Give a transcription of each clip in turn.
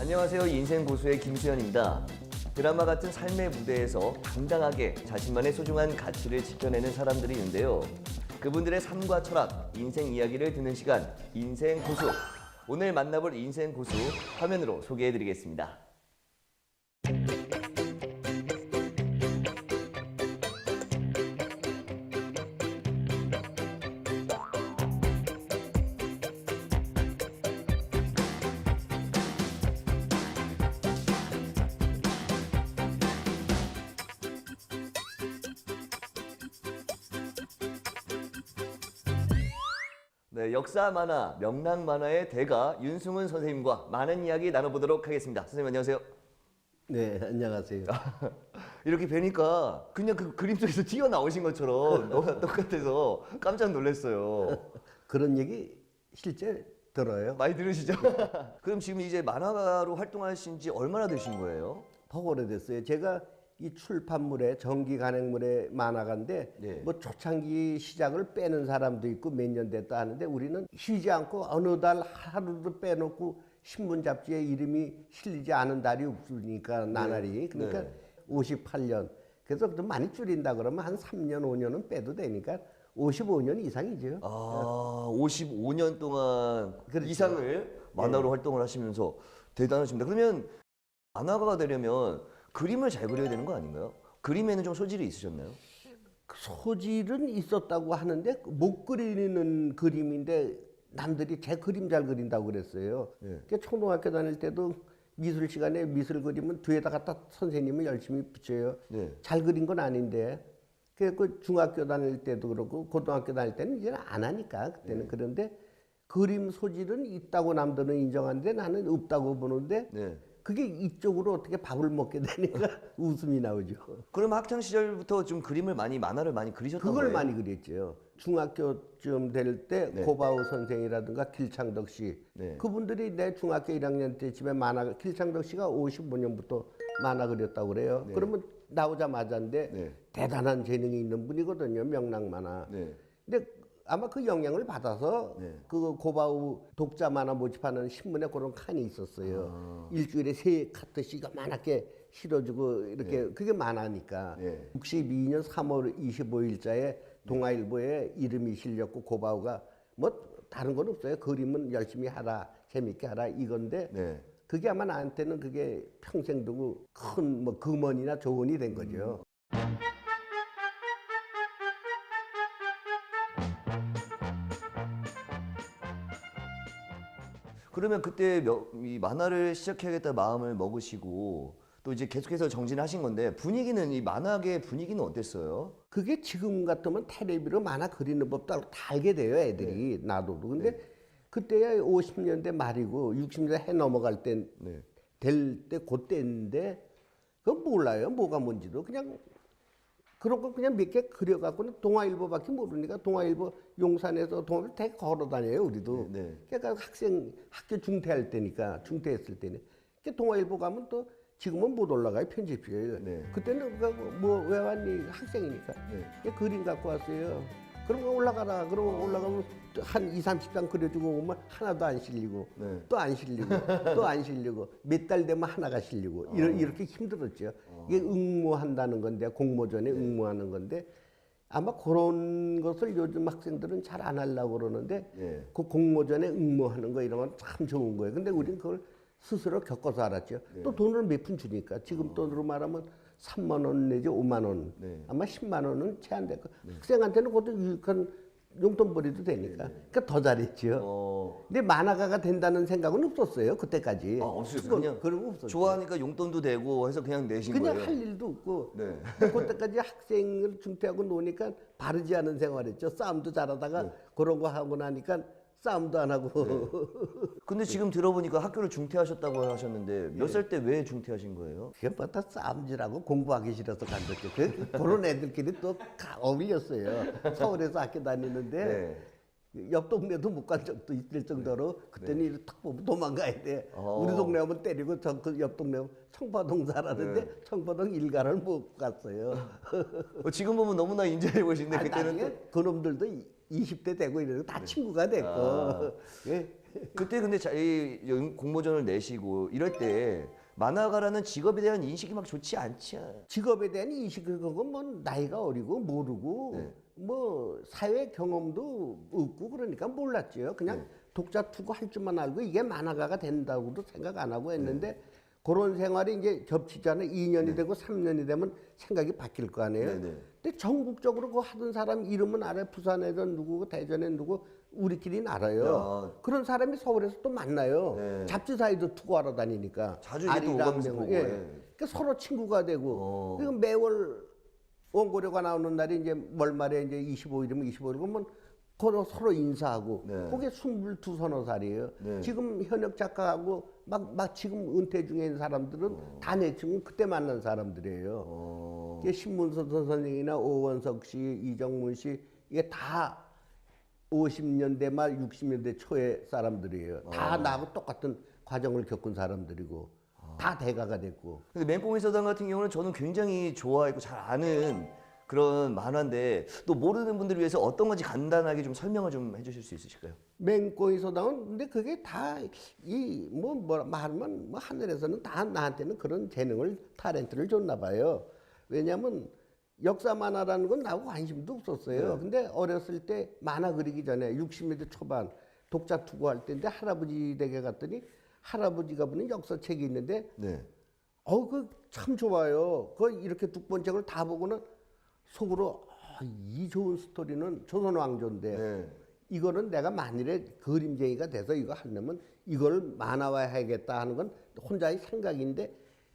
안녕하세요. 인생 고수의 김수현입니다. 드라마 같은 삶의 무대에서 당당하게 자신만의 소중한 가치를 지켜내는 사람들이 있는데요. 그분들의 삶과 철학, 인생 이야기를 듣는 시간, 인생 고수. 오늘 만나볼 인생 고수 화면으로 소개해드리겠습니다. 네, 역사 만화, 명랑 만화의 대가 윤승훈 선생님과 많은 이야기 나눠보도록 하겠습니다. 선생님 안녕하세요. 네, 안녕하세요. 이렇게 뵈니까 그냥 그 그림 속에서 튀어나오신 것처럼 너무 똑같아서 깜짝 놀랐어요. 그런 얘기 실제 들어요. 많이 들으시죠? 그럼 지금 이제 만화가로 활동하신 지 얼마나 되신 거예요? 더 오래됐어요. 제가 이 출판물에 정기 간행물의 만화가인데 네. 뭐 초창기 시작을 빼는 사람도 있고 몇 년 됐다 하는데 우리는 쉬지 않고 어느 달 하루도 빼놓고 신문 잡지에 이름이 실리지 않은 달이 없으니까 나날이 그러니까 네. 58년 그래서 좀 많이 줄인다 그러면 한 3년 5년은 빼도 되니까 55년 이상이죠. 아, 55년 동안 그렇죠. 이상을 만화로 활동을 하시면서 대단하십니다. 그러면 만화가가 되려면 그림을 잘 그려야 되는 거 아닌가요? 그림에는 좀 소질이 있으셨나요? 소질은 있었다고 하는데 못 그리는 그림인데 남들이 제 그림 잘 그린다고 그랬어요. 네. 그러니까 초등학교 다닐 때도 미술 시간에 미술 그림은 뒤에다 갖다 선생님이 열심히 붙여요. 네. 잘 그린 건 아닌데. 그 중학교 다닐 때도 그렇고 고등학교 다닐 때는 이제는 안 하니까 그때는 그런데 그림 소질은 있다고 남들은 인정하는데 나는 없다고 보는데 네. 그게 이쪽으로 어떻게 밥을 먹게 되니까 웃음이 나오죠. 그럼 학창 시절부터 좀 그림을 많이 만화를 많이 그리셨던 그걸 거예요? 많이 그렸죠. 중학교쯤 될 때 네. 고바우 선생이라든가 길창덕 씨 네. 그분들이 내 중학교 1학년 때 집에 만화 길창덕 씨가 55년부터 만화 그렸다고 그래요. 네. 그러면 나오자마자인데 네. 대단한 재능이 있는 분이거든요. 명랑 만화. 네. 근데 아마 그 영향을 받아서 네. 그 고바우 독자 만화 모집하는 신문에 그런 칸이 있었어요. 일주일에 3카트씩 많게 실어주고 이렇게 그게 만화니까. 네. 62년 3월 25일자에 동아일보에 이름이 실렸고 고바우가 뭐 다른 건 없어요. 그림은 열심히 하라, 재밌게 하라 이건데 네. 그게 아마 나한테는 그게 평생 두고 큰 뭐 금원이나 조언이 된 거죠. 그러면 그때 이 만화를 시작해야겠다 마음을 먹으시고 또 이제 계속해서 정진하신 건데 분위기는 이 만화계 분위기는 어땠어요? 그게 지금 같으면 텔레비로 만화 그리는 법도 다 알게 돼요, 애들이. 네. 나도. 근데 그때야 50년대 말이고 60년대 해 넘어갈 때, 네. 될 때 그때인데 그건 몰라요. 뭐가 뭔지도. 그냥 그런 거 그냥 몇 개 그려갖고는 동아일보밖에 모르니까 동아일보 용산에서 동아일보 되게 걸어 다녀요, 우리도. 네, 네. 그러니까 학교 중퇴할 때니까, 중퇴했을 때는. 그러니까 동아일보 가면 또 지금은 못 올라가요, 편집비에. 네. 그때는 뭐 왜 왔니? 학생이니까. 네. 그러니까 그림 갖고 왔어요. 그럼 올라가라. 그러면 올라가면 한 2, 30장 그려주고 오면 하나도 안 실리고 네. 또 안 실리고 또 안 실리고 몇 달 되면 하나가 실리고 이렇게 힘들었죠. 이게 응모한다는 건데 공모전에 응모하는 건데 아마 그런 것을 요즘 학생들은 잘 안 하려고 그러는데 네. 그 공모전에 응모하는 거 이런 건 참 좋은 거예요. 근데 우리는 그걸 스스로 겪어서 알았죠. 또 돈을 몇 푼 주니까 지금 돈으로 말하면 3만 원 내지 5만 원 네. 아마 10만 원은 채 안 되고 학생한테는 그것도 유익한 용돈벌이도 되니까 그러니까 더 잘했죠. 근데 만화가가 된다는 생각은 없었어요 그때까지. 없으셨어요? 그냥 그런 거 없었죠. 좋아하니까 용돈도 되고 해서 그냥 내신 그냥 거예요? 할 일도 없고 네. 그때까지 학생을 중퇴하고 노니까 바르지 않은 생활했죠. 싸움도 잘하다가 그런 거 하고 나니까 싸움도 안 하고. 근데 지금 들어보니까 학교를 중퇴하셨다고 하셨는데 몇 살 때 왜 중퇴하신 거예요? 그게 뭐다 싸움질하고 공부하기 싫어서 간뒀죠. 그런 애들끼리 또 어울렸어요. 서울에서 학교 다니는데 옆 동네도 못 간 적도 있을 정도로 그때는 이렇게 탁 보면 도망가야 돼. 우리 동네 오면 때리고 그 옆 동네 오면 청파동 살았는데 청파동 일가를 못 갔어요. 지금 보면 너무나 인재해 보시는데 아니, 그때는 나중에 그놈들도 20대 되고 이래서 다 친구가 됐고. 예. 그때 근데 이 공모전을 내시고 이럴 때 만화가라는 직업에 대한 인식이 막 좋지 않지. 직업에 대한 인식은 그건 뭐 나이가 어리고 모르고 네. 뭐 사회 경험도 없고 그러니까 몰랐죠. 그냥 독자 투고 할 줄만 알고 이게 만화가가 된다고도 생각 안 하고 했는데 그런 생활이 이제 겹치잖아요. 2년이 되고 3년이 되면 생각이 바뀔 거 아니에요. 네, 네. 근데 전국적으로 그 하던 사람 이름은 알아요. 부산에는 누구고 대전에 누구 우리끼리는 알아요. 야. 그런 사람이 서울에서 또 만나요. 네. 잡지사에도 투고하러 다니니까. 자주 이게 또 오가면서 보고, 예. 예. 그러니까 서로 친구가 되고 그리고 매월 원고료가 나오는 날이 이제 월말에 이제 25일이면 25일 그러면 서로 인사하고 네. 그게 22 서너 살이에요. 네. 지금 현역 작가하고 막 지금 은퇴 중에 있는 사람들은 다 내 친구 그때 만난 사람들이에요. 이게 신문서 선생이나 오원석 씨, 이정문 씨 이게 다 50년대 말 60년대 초의 사람들이에요. 다 나하고 똑같은 과정을 겪은 사람들이고 다 대가가 됐고. 근데 맹꽁이 서당 같은 경우는 저는 굉장히 좋아했고 잘 아는 그런 만화인데 또 모르는 분들을 위해서 어떤 건지 간단하게 좀 설명을 좀 해주실 수 있으실까요? 맹꽁이 소당은 근데 그게 다 이 뭐라 말하면 뭐 하늘에서는 다 나한테는 그런 재능을 타렌트를 줬나 봐요. 왜냐하면 역사 만화라는 건 나하고 관심도 없었어요. 네. 근데 어렸을 때 만화 그리기 전에 60년대 초반 독자 투고할 때인데 할아버지 댁에 갔더니 할아버지가 보는 역사책이 있는데 네. 그 참 좋아요. 그 이렇게 독본책을 다 보고는 속으로 이 좋은 스토리는 조선 왕조인데 네. 이거는 내가 만일에 그림쟁이가 돼서 이거 하려면 이걸 만화화해야겠다 하는 건 혼자의 생각인데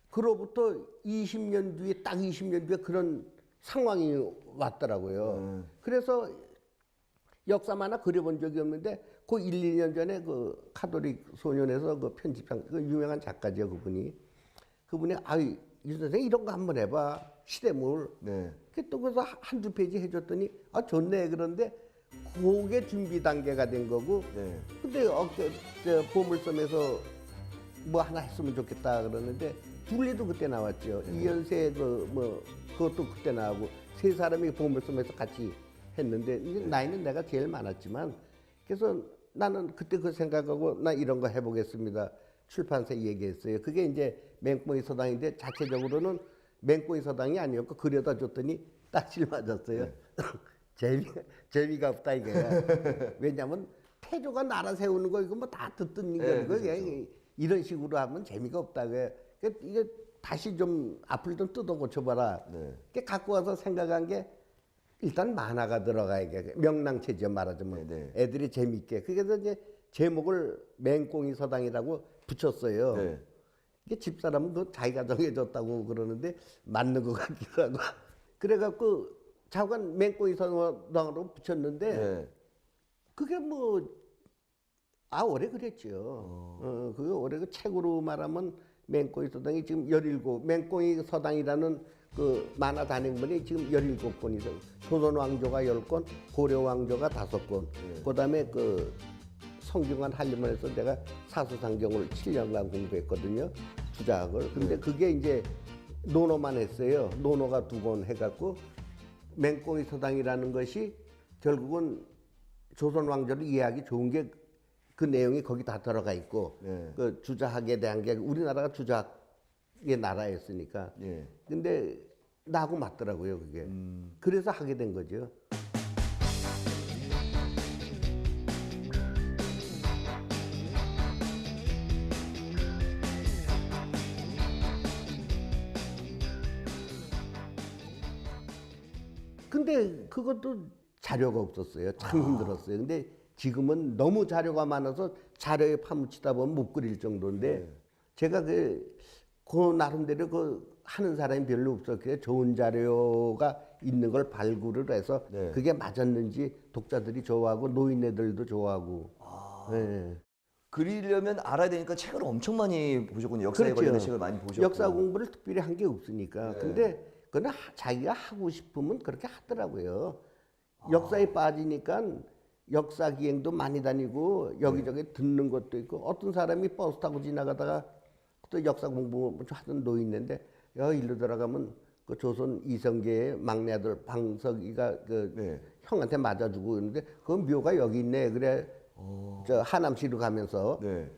그로부터 20년 뒤에 딱 20년 뒤에 그런 상황이 왔더라고요. 그래서 역사 만화 그려본 적이 없는데 그 1, 2년 전에 그 카톨릭 소년에서 그 편집한 그 유명한 작가죠 그분이 이 선생 이런 거 한번 해봐 시대물. 네. 또 그래서 한두 페이지 해줬더니 좋네 그런데 그게 준비 단계가 된 거고. 네. 근데 저 보물섬에서 뭐 하나 했으면 좋겠다 그러는데 둘리도 그때 나왔죠. 이연세 그것도 그때 나오고 세 사람이 보물섬에서 같이 했는데 이제 나이는 내가 제일 많았지만 그래서 나는 그때 그 생각하고 나 이런 거 해보겠습니다. 출판사에 얘기했어요. 그게 이제 맹꽁이 서당인데 자체적으로는 맹꽁이 서당이 아니었고 그려다 줬더니 딱질 맞았어요. 재미가 없다 이거야. 왜냐면 태조가 나라 세우는 거 이거 뭐 다 듣던 네, 거고 그렇죠. 이런 식으로 하면 재미가 없다 그래. 이게 다시 좀 앞을 좀 뜯어 고쳐봐라. 네. 갖고 와서 생각한 게 일단 만화가 들어가야 명랑체죠 말하자면 네, 네. 애들이 재밌게. 그래서 이제 제목을 맹꽁이 서당이라고 붙였어요. 네. 이게 집사람은 그 자기가 정해줬다고 그러는데 맞는 것 같기도 하고. 그래갖고 자관 맹꽁이 서당으로 붙였는데 네. 그게 오래 그랬죠. 그게 오래 그 책으로 말하면 맹꽁이 서당이 지금 17, 맹꽁이 서당이라는 그 만화 단행본이 지금 17권이죠. 조선 왕조가 10권, 고려 왕조가 5권. 그다음에 그 성균관 한림원에서 내가 사수상경을 7년간 공부했거든요. 주자학을. 근데 그게 이제 논어만 했어요. 논어가 2권 해갖고 맹꽁이 서당이라는 것이 결국은 조선 왕조를 이해하기 좋은 게 그 내용이 거기 다 들어가 있고 그 주자학에 대한 게 우리나라가 주자학의 나라였으니까. 근데 나하고 맞더라고요 그게. 그래서 하게 된 거죠. 근데 그것도 자료가 없었어요. 참 힘들었어요. 근데 지금은 너무 자료가 많아서 자료에 파묻히다 보면 못 그릴 정도인데 제가 그 나름대로 하는 사람이 별로 없었고요. 좋은 자료가 있는 걸 발굴을 해서 그게 맞았는지 독자들이 좋아하고 노인네들도 좋아하고. 네. 그리려면 알아야 되니까 책을 엄청 많이 보셨군요. 역사에 관련된 책을 많이 보셨고. 역사 공부를 특별히 한 게 없으니까. 근데 그건 자기가 하고 싶으면 그렇게 하더라고요. 역사에 빠지니까 역사 기행도 많이 다니고 여기저기 듣는 것도 있고 어떤 사람이 버스 타고 지나가다가 또 역사 공부 하던 노인인데 일로 들어가면 그 조선 이성계의 막내 아들 방석이가 형한테 맞아주고 있는데 그 묘가 여기 있네. 그래 저 하남시로 가면서 네.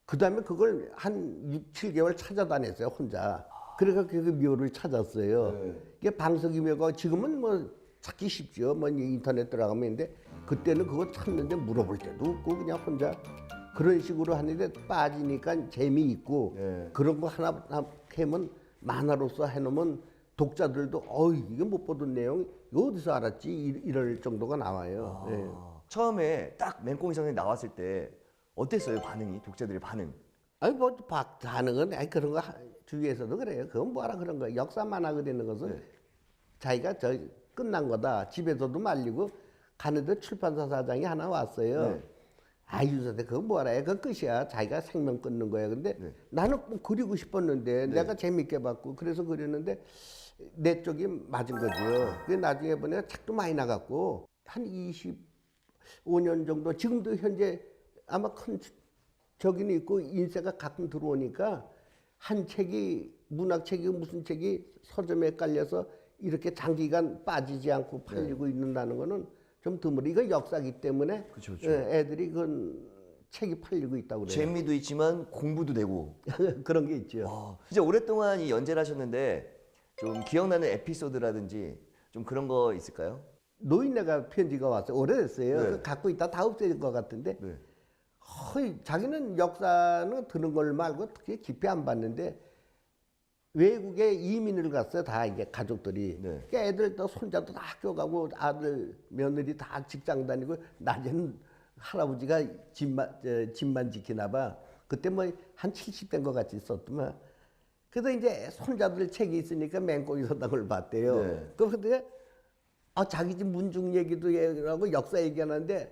그다음에 그걸 한 6, 7개월 찾아다녔어요 혼자. 그래서 그 묘를 찾았어요. 네. 이게 방석이 묘가 지금은 뭐 찾기 쉽죠. 뭐 인터넷 들어가면 있는데 그때는 그거 찾는데 물어볼 때도 없고 그냥 혼자 그런 식으로 하는데 빠지니까 재미있고 네. 그런 거 하나 하면 만화로서 해놓으면 독자들도 이게 못 보던 내용 이거 어디서 알았지 이럴 정도가 나와요. 예. 처음에 딱 맹꽁이 선생님 나왔을 때 어땠어요? 반응이? 독자들의 반응? 아니 뭐 반응은 그런 거 주위에서도 그래요. 그건 뭐하라 그런 거야. 역사 만화 그리는 것은 네. 자기가 끝난 거다. 집에서도 말리고 가는데 출판사 사장이 하나 왔어요. 네. 유서대 그거 뭐하라 해. 그건 끝이야. 자기가 생명 끊는 거야. 근데 네. 나는 뭐 그리고 싶었는데 내가 재밌게 봤고 그래서 그렸는데 내 쪽이 맞은 거죠. 그 나중에 보니까 책도 많이 나갔고 한 25년 정도 지금도 현재 아마 큰 저기는 있고 인쇄가 가끔 들어오니까 한 책이 문학책이 무슨 책이 서점에 깔려서 이렇게 장기간 빠지지 않고 팔리고 있는다는 거는 좀 드물어. 이거 역사기 때문에 그쵸, 그쵸. 애들이 그 책이 팔리고 있다고 그래요. 재미도 있지만 공부도 되고. 그런 게 있죠. 진짜 오랫동안 이 연재를 하셨는데 좀 기억나는 에피소드라든지 좀 그런 거 있을까요? 노인네가 편지가 왔어요. 오래됐어요. 네. 그 갖고 있다 다 없어질 것 같은데 네. 자기는 역사는 드는 걸 말고 특히 깊이 안 봤는데 외국에 이민을 갔어요. 다 이게 가족들이. 네. 그러니까 애들 또 손자도 다 학교 가고 아들 며느리 다 직장 다니고 낮에는 할아버지가 집만 지키나 봐. 그때 뭐 한 70대인 것 같이 있었더만. 그래서 이제 손자들 책이 있으니까 맹꽁이 서당을 봤대요. 네. 그런데 자기 집 문중 얘기도 하고 역사 얘기하는데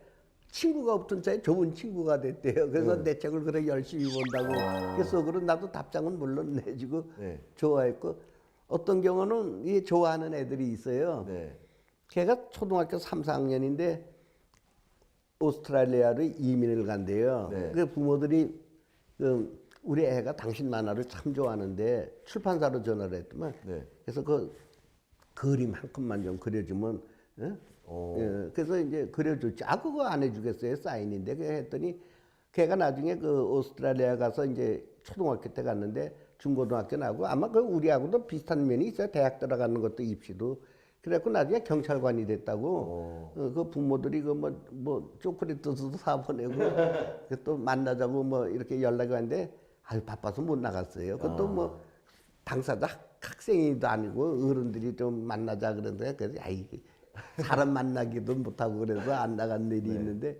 친구가 없던 차에 좋은 친구가 됐대요. 그래서 내 책을 그래 열심히 본다고. 그래서 그런 나도 답장은 물론 내주고 네. 좋아했고 어떤 경우는 이 좋아하는 애들이 있어요. 네. 걔가 초등학교 3, 4학년인데 오스트랄리아로 이민을 간대요. 네. 그 부모들이 우리 애가 당신 만화를 참 좋아하는데 출판사로 전화를 했더만. 네. 그래서 그 그림 한 컷만 좀 그려주면. 그래서 이제 그려줬지. 그거 안 해주겠어요. 사인인데. 그 했더니 걔가 나중에 그 오스트랄리아 가서 이제 초등학교 때 갔는데 중고등학교 나고 아마 그 우리하고도 비슷한 면이 있어요. 대학 들어가는 것도 입시도. 그래갖고 나중에 경찰관이 됐다고. 그 부모들이 그 뭐 초콜릿도 사보내고 또 만나자고 뭐 이렇게 연락이 왔는데 바빠서 못 나갔어요. 그것도 뭐 당사자 학생이도 아니고 어른들이 좀 만나자 그러는데 그래서 사람 만나기도 못하고 그래서 안 나간 일이 있는데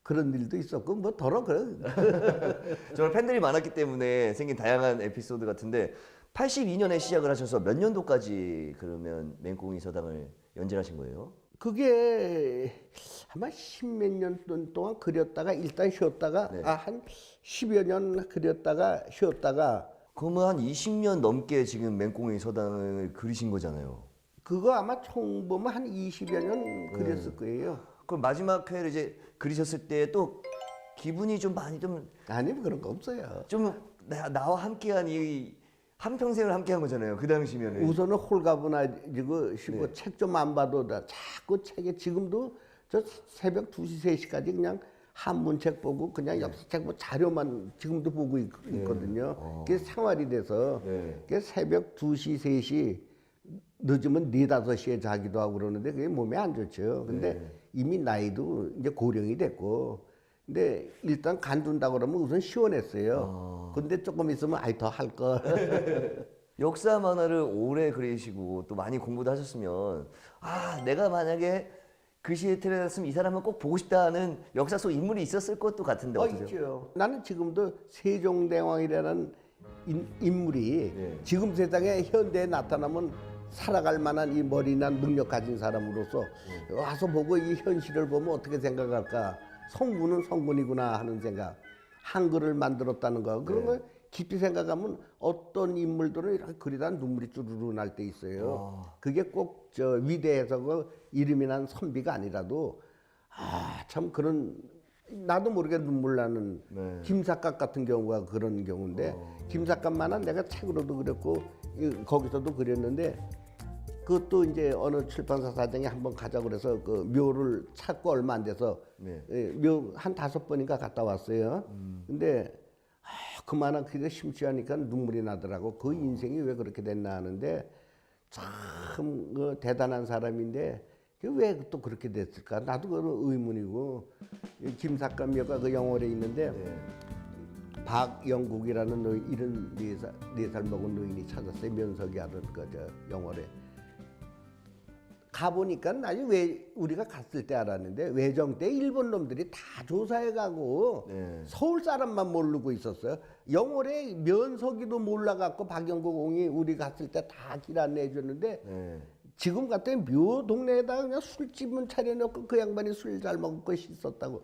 그런 일도 있었고 뭐 더러 그래. 정말 팬들이 많았기 때문에 생긴 다양한 에피소드 같은데 82년에 시작을 하셔서 몇 년도까지 그러면 맹꽁이 서당을 연재하신 거예요? 그게 아마 10몇 년 동안 그렸다가 일단 쉬었다가 네. 한 10여 년 그렸다가 쉬었다가 그러면 한 20년 넘게 지금 맹꽁이 서당을 그리신 거잖아요. 그거 아마 총 보면 한 20여 년 그렸을 거예요. 그럼 마지막 회를 이제 그리셨을 때 또 기분이 좀 많이 아니 그런 거 없어요. 좀 나와 함께한 이 한평생을 함께한 거잖아요. 그 당시면은. 우선은 홀가분해지고 싶고 네. 책 좀 안 봐도 자꾸 책에 지금도 저 새벽 2시, 3시까지 그냥 한문책 보고 그냥 역사책 뭐 자료만 지금도 보고 있거든요. 그게 생활이 돼서 네. 그게 새벽 2시, 3시 늦으면 4, 5시에 자기도 하고 그러는데 그게 몸에 안 좋죠. 근데 이미 나이도 이제 고령이 됐고 근데 일단 간둔다고 그러면 우선 시원했어요. 근데 조금 있으면 더 할 거. 역사 만화를 오래 그리시고 또 많이 공부도 하셨으면 내가 만약에 그 시에 태어났으면 이 사람은 꼭 보고 싶다는 역사 속 인물이 있었을 것도 같은데 어떠세요? 있죠. 나는 지금도 세종대왕이라는 인물이 네. 지금 세상에 현대에 나타나면 살아갈 만한 이 머리나 능력 가진 사람으로서 와서 보고 이 현실을 보면 어떻게 생각할까? 성군은 성군이구나 하는 생각. 한글을 만들었다는 거. 그런 거 깊이 생각하면 어떤 인물들은 이렇게 그리다 눈물이 쭈르르 날 때 있어요. 그게 꼭 위대해서 그 이름이 난 선비가 아니라도 참 그런 나도 모르게 눈물 나는 김삿갓 같은 경우가 그런 경우인데 김삿갓만한 내가 책으로도 그렸고 거기서도 그렸는데 그것도 이제 어느 출판사 사장이 한번 가자고 그래서 그 묘를 찾고 얼마 안 돼서 네. 묘 한 5번인가 갔다 왔어요. 근데 그만한 그게 심취하니까 눈물이 나더라고. 그 인생이 왜 그렇게 됐나 하는데 참 대단한 사람인데 왜 또 그렇게 됐을까? 나도 그런 의문이고. 김삿감여가 그 영월에 있는데 박영국이라는 노인, 74살 먹은 노인이 찾았어요. 면석이 하던 그저 영월에. 가보니까 나중에 왜 우리가 갔을 때 알았는데 외정 때 일본 놈들이 다 조사해 가고 서울 사람만 모르고 있었어요. 영월에 면석이도 몰라갖고 박영국 옹이 우리 갔을 때 다 길 안내해 줬는데 지금 같은 묘 동네에다 그냥 술집은 차려놓고 그 양반이 술 잘 먹고 씻었다고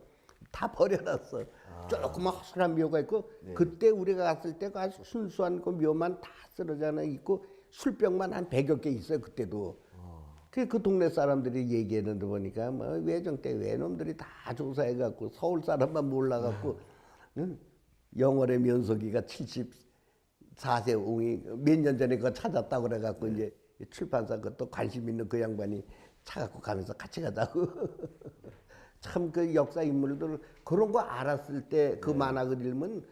다 버려놨어. 조그만 허술한 묘가 있고 그때 우리가 갔을 때 아주 순수한 그 묘만 다 쓰러져 있고 술병만 한 100여 개 있어요. 그때도. 그 동네 사람들이 얘기했는데 보니까 뭐 외정 때 외놈들이 다 조사해갖고 서울 사람만 몰라갖고 영월의 면석이가 74세 옹이 몇 년 전에 그거 찾았다고 그래갖고 이제 출판사 그것도 관심 있는 그 양반이 차갖고 가면서 같이 가자고. 참 그 역사 인물들 그런 거 알았을 때 그 만화 그리면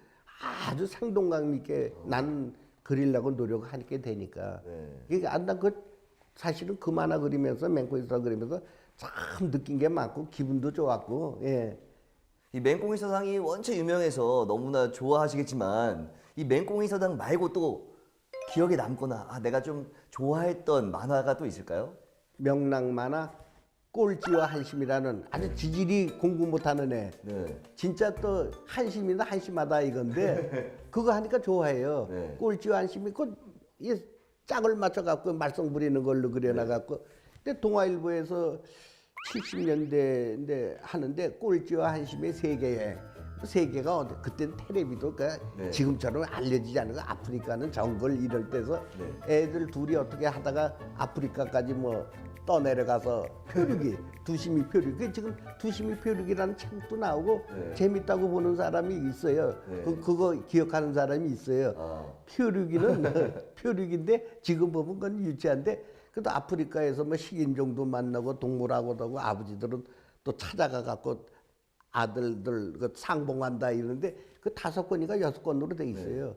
아주 생동감 있게 난 그리려고 노력하게 되니까. 그러니까 안다 그 사실은 그 만화 그리면서 맹꽁이서당 그리면서 참 느낀 게 많고 기분도 좋았고. 예. 이 맹꽁이 서당이 원체 유명해서 너무나 좋아하시겠지만 이 맹꽁이 서당 말고 또 기억에 남거나 내가 좀 좋아했던 만화가 또 있을까요? 명랑 만화 꼴찌와 한심이라는 아주 지질이 공부 못하는 애. 진짜 또 한심이나 한심하다 이건데 그거 하니까 좋아해요. 꼴찌와 한심이 이 짝을 맞춰갖고 말썽 부리는 걸로 그려놔갖고 근데 동아일보에서 70년대인데 하는데 꼴찌와 한심의 세계에 세계가 어디 그때는 텔레비도 지금처럼 알려지지 않은 거 아프리카는 정글 이럴 때서 애들 둘이 어떻게 하다가 아프리카까지 뭐 떠내려가서 표류기 두심이 표류기 지금 두심이 표류기라는 책도 나오고 재밌다고 보는 사람이 있어요. 그거 기억하는 사람이 있어요. 표류기는 표류기인데 지금 보면 그건 유치한데 그래도 아프리카에서 뭐 식인종도 만나고 동물하고도 하고 아버지들은 또 찾아가 갖고 아들들 그 상봉한다 이러는데 그 5권인가 6권으로 돼 있어요.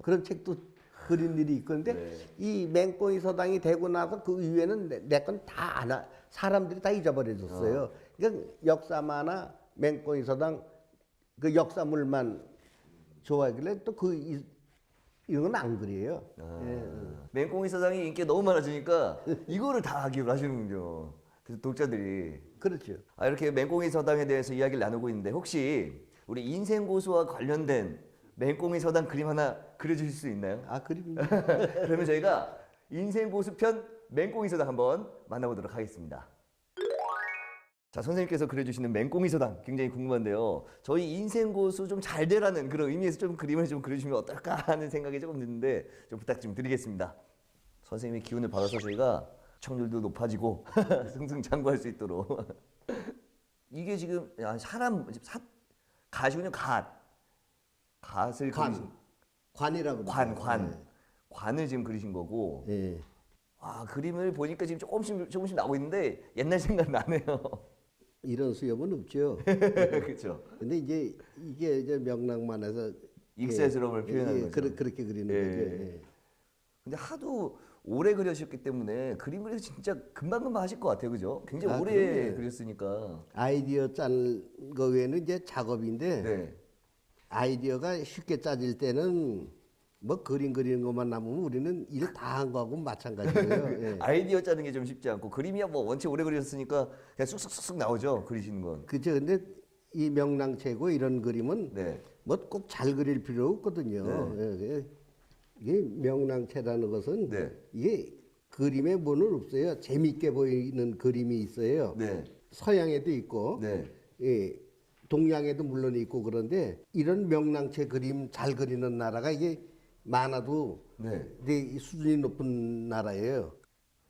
그런 책도 그린 일이 있고 근데 이 맹꽁이 서당이 되고 나서 그 이후에는 내 건 다 안 사람들이 다 잊어버려졌어요. 그러니까 역사만화 맹꽁이 서당 그 역사물만 좋아하길래 또 이런 건 안 그래요. 맹꽁이 서당이 인기가 너무 많아지니까 이거를 다 기억을 하시는군요. 그래서 독자들이 그렇죠. 이렇게 맹꽁이 서당에 대해서 이야기를 나누고 있는데 혹시 우리 인생고수와 관련된 맹꽁이 서당 그림 하나 그려주실 수 있나요? 그림. 그러면 저희가 인생고수 편 맹꽁이 서당 한번 만나보도록 하겠습니다. 자, 선생님께서 그려주시는 맹꽁이 서당 굉장히 궁금한데요. 저희 인생고수 좀 잘 되라는 그런 의미에서 좀 그림을 좀 그려주시면 어떨까 하는 생각이 조금 드는데 좀 부탁 좀 드리겠습니다. 선생님의 기운을 받아서 저희가 시청률도 높아지고 승승장구할 수 있도록. 이게 지금 사람 가시군요. 갓을 그리신 관이라고 관을 지금 그리신 거고. 예. 그림을 보니까 지금 조금씩 나오고 있는데 옛날 생각 나네요. 이런 수염은 없죠. 그렇죠. 근데 이게 이제 명랑만에서 익살스러움을 표현하는 거죠. 그렇게 그리는 거죠. 근데 하도 오래 그려셨기 때문에 그림 그려서 진짜 금방금방 하실 것 같아요, 그죠? 굉장히 오래 그럼요. 그렸으니까. 아이디어 짠 거 외에는 이제 작업인데 아이디어가 쉽게 짜질 때는 뭐 그림 그리는 것만 남으면 우리는 일 다 한 거하고 마찬가지예요. 아이디어 짜는 게 좀 쉽지 않고 그림이야 뭐 원체 오래 그리셨으니까 그냥 쑥쑥쑥 나오죠, 그리시는 건. 그죠. 근데 이 명랑체고 이런 그림은 뭐 꼭 잘 그릴 필요 없거든요. 이게 명랑체라는 것은 이게 그림에 뭐는 없어요. 재밌게 보이는 그림이 있어요. 서양에도 있고 동양에도 물론 있고 그런데 이런 명랑체 그림 잘 그리는 나라가 이게 많아도 수준이 높은 나라예요.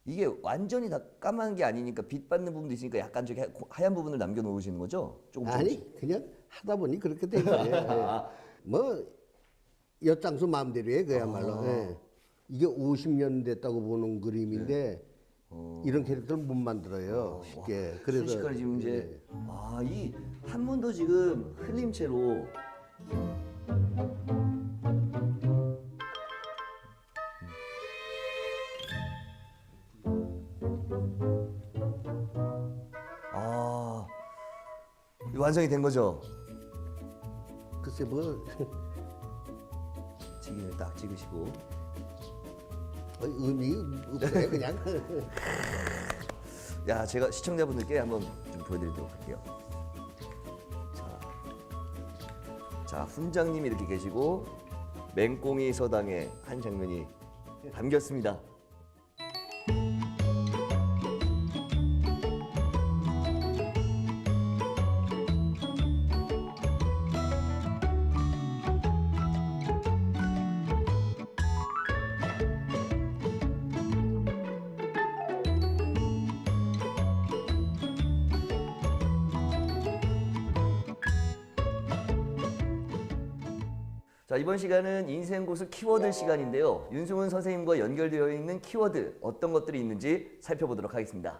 이게 완전히 다 까만 게 아니니까 빛 받는 부분도 있으니까 약간 저기 하얀 부분을 남겨놓으시는 거죠? 아니 그냥 하다 보니 그렇게 된 거예요. 뭐 엿장수 마음대로 해 그야말로. 이게 50년 됐다고 보는 그림인데 이런 캐릭터를 못 만들어요 쉽게. 그래서 순식간에 지금 이제 예. 이 한 번도 지금 흘림 채로 이 완성이 된 거죠? 글쎄 뭐 지금을 딱 찍으시고 의미 없어요 그냥. 야, 제가 시청자분들께 한번 좀 보여드리도록 할게요. 자, 훈장님이 이렇게 계시고 맹꽁이 서당의 한 장면이 담겼습니다. 자, 이번 시간은 인생고수 키워드 시간인데요. 윤승훈 선생님과 연결되어 있는 키워드 어떤 것들이 있는지 살펴보도록 하겠습니다.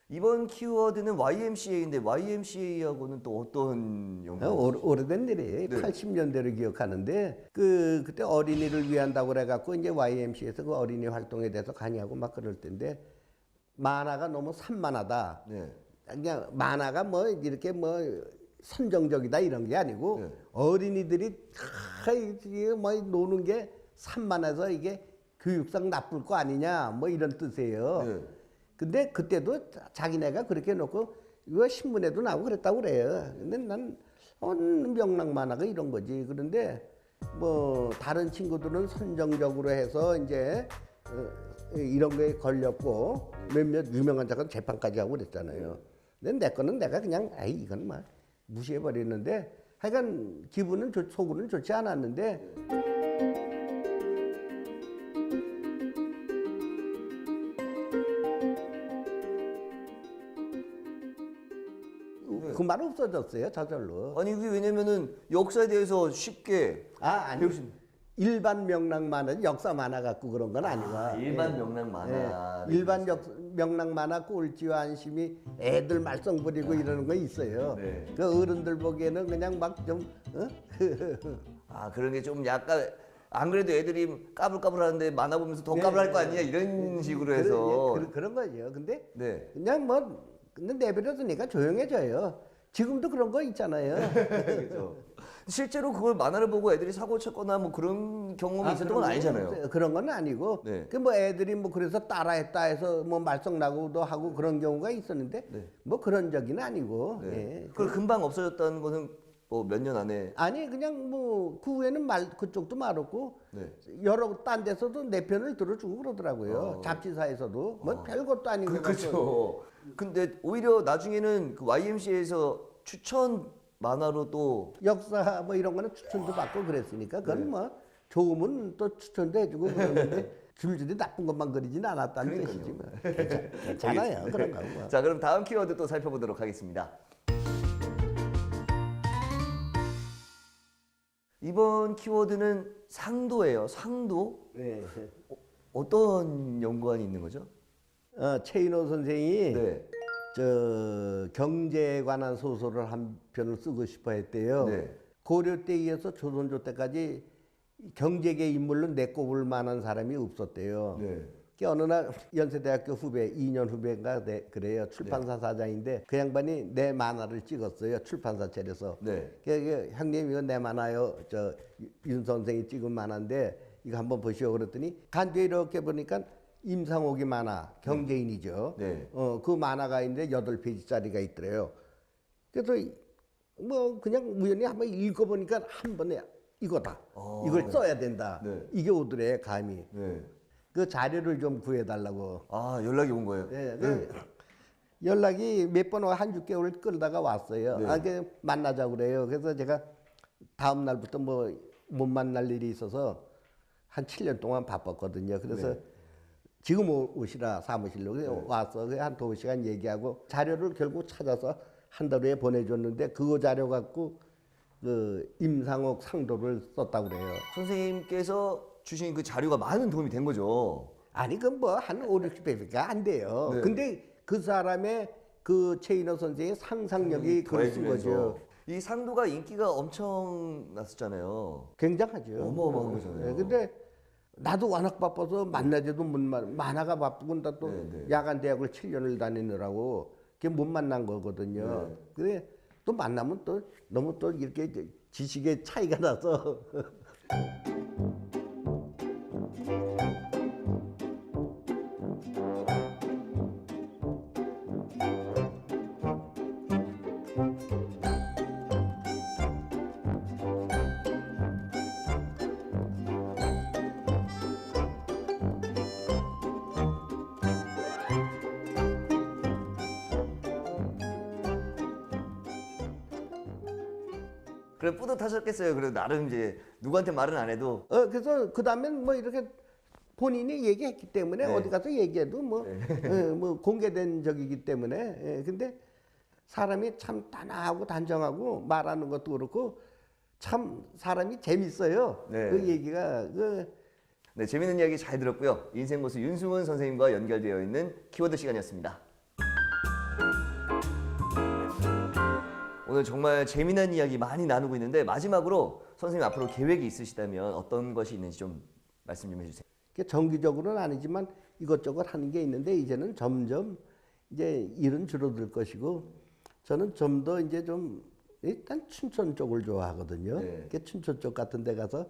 이번 키워드는 YMCA인데 YMCA하고는 또 어떤 연관? 오래된 일이에요. 네. 80년대를 기억하는데 그때 어린이를 위한다고 그래갖고 이제 YMCA에서 그 어린이 활동에 대해서 강의하고 막 그럴 때인데 만화가 너무 산만하다. 네. 그냥 만화가 뭐 이렇게 뭐 선정적이다 이런 게 아니고 네. 어린이들이 이게 뭐 노는 게 산만해서 이게 교육상 나쁠 거 아니냐 뭐 이런 뜻이에요. 네. 근데 그때도 자기네가 그렇게 해놓고 이거 신문에도 나오고 그랬다고 그래요. 근데 난 명랑 만화가 이런 거지. 그런데 뭐 다른 친구들은 선정적으로 해서 이제 이런 거에 걸렸고 몇몇 유명한 작가 재판까지 하고 그랬잖아요. 근데 내 거는 내가 그냥 이건 막 무시해 버리는데 하여간 기분은 속으로는 좋지 않았는데 그 말 없어졌어요 저절로. 아니 그게 왜냐면은 역사에 대해서 쉽게 아니 배우신 일반 명랑 만화 역사 만화 갖고 그런 건 아니고 일반 명랑 만화 일반 명랑 만화 꼴찌와 안심이 애들 말썽 부리고 이러는 거 있어요. 네. 그 어른들 보기에는 그냥 막 좀 그런 게 좀 약간 안 그래도 애들이 까불까불하는데 만화 보면서 더 까불할 거 아니냐 이런 식으로 해서 그런 거죠. 근데 네. 그냥 뭐 근데 내버려두니까 조용해져요. 지금도 그런 거 있잖아요. 그렇죠. 실제로 그걸 만화를 보고 애들이 사고 쳤거나 뭐 그런 경험이 있었던 건 아니잖아요. 그런 건 아니고 네. 그 뭐 애들이 뭐 그래서 따라했다 해서 뭐 말썽 나고도 하고 그런 경우가 있었는데 네. 뭐 그런 적은 아니고. 네. 예. 그걸 금방 없어졌다는 것은 뭐 몇 년 안에 아니 그냥 뭐 그 후에는 그쪽도 말없고 네. 여러 딴 데서도 내 편을 들어주고 그러더라고요. 잡지사에서도 뭐 별것도 아닌 거 그렇죠. 근데 오히려 나중에는 그 YMCA에서 추천 만화로 또 역사 뭐 이런 거는 추천도 받고 그랬으니까 그건 네. 뭐 좋으면 또 추천도 해주고 그러는데 줄줄이 나쁜 것만 그리진 않았다는 뜻이지 뭐. 괜찮아요 그런 거. 뭐. 자, 그럼 다음 키워드 또 살펴보도록 하겠습니다. 이번 키워드는 상도예요. 상도? 네. 어떤 연관이 있는 거죠? 최인호 선생이 네. 저 경제에 관한 소설을 한 편을 쓰고 싶어 했대요. 네. 고려 때에 이어서 조선조 때까지 경제계 인물로 내꼽을 만한 사람이 없었대요. 네. 그 어느 날 연세대학교 후배, 2년 후배인가 그래요. 출판사 사장인데 그 양반이 내 만화를 찍었어요. 출판사 차려서. 네. 형님 이거 내 만화요. 윤 선생이 찍은 만화인데 이거 한번 보시오 그랬더니 간뒤에 이렇게 보니까 임상옥이 만화, 경제인이죠. 네. 그 만화가 있는데 8페이지짜리가 있더래요. 그래서 뭐 그냥 우연히 한번 읽어보니까 한 번에 이거다. 이걸 네. 써야 된다. 네. 이게 오더래 감이. 네. 그 자료를 좀 구해달라고. 연락이 온 거예요. 네, 연락이 몇 번 한 6개월 끌다가 왔어요. 네. 만나자고 그래요. 그래서 제가 다음 날부터 뭐 못 만날 일이 있어서 한 7년 동안 바빴거든요. 그래서 네. 지금 오시라 사무실로 와서 한 2시간 얘기하고 자료를 결국 찾아서 한 달 후에 보내줬는데 그 자료 갖고 그 임상옥 상도를 썼다고 그래요. 선생님께서 주신 그 자료가 많은 도움이 된 거죠. 아니 그 뭐 한 5, 60배가 안 돼요. 네. 근데 그 사람의 그 최인호 선생의 상상력이 그걸 쓴 거죠. 이 상도가 인기가 엄청 났었잖아요. 굉장하죠. 어마어마한 거잖아요. 네, 근데 나도 워낙 바빠서 만나지도 못 만화가 바쁘고 나 또 네. 야간 대학을 7년을 다니느라고 그게 못 만난 거거든요. 네. 그래 또 만나면 또 너무 또 이렇게 지식의 차이가 나서 그래 뿌듯하셨겠어요. 그래도 나름 이제 누구한테 말은 안 해도 그래서 그 다음엔 뭐 이렇게 본인이 얘기했기 때문에 네. 어디 가서 얘기해도 뭐, 뭐 공개된 적이기 때문에 근데 사람이 참 단아하고 단정하고 말하는 것도 그렇고 참 사람이 재밌어요. 네. 그 얘기가 네, 재밌는 이야기 잘 들었고요. 인생 고수 윤수문 선생님과 연결되어 있는 키워드 시간이었습니다. 오늘 정말 재미난 이야기 많이 나누고 있는데 마지막으로 선생님 앞으로 계획이 있으시다면 어떤 것이 있는지 좀 말씀 좀 해주세요. 정기적으로는 아니지만 이것저것 하는 게 있는데 이제는 점점 이제 일은 줄어들 것이고 저는 좀 더 이제 좀 일단 춘천 쪽을 좋아하거든요. 네. 그 춘천 쪽 같은 데 가서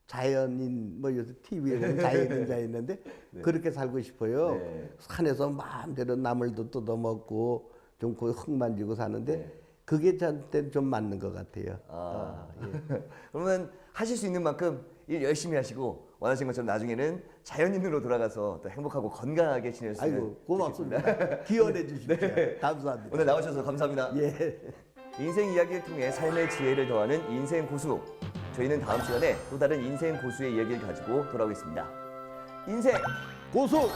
자연인 뭐 요새 TV에 보면 자연인자 있는데 그렇게 살고 싶어요. 네. 산에서 마음대로 나물도 뜯어먹고 좀 그 흙 만지고 사는데 그게 저한테는 좀 맞는 것 같아요. 그러면 하실 수 있는 만큼 일 열심히 하시고 원하신 것처럼 나중에는 자연인으로 돌아가서 또 행복하고 건강하게 지낼 수 있는 아이고 고맙습니다. 기원해 주십시오. 감사합니다. 오늘 나오셔서 감사합니다. 예. 인생 이야기를 통해 삶의 지혜를 더하는 인생 고수. 저희는 다음 시간에 또 다른 인생 고수의 이야기를 가지고 돌아오겠습니다. 인생 고수.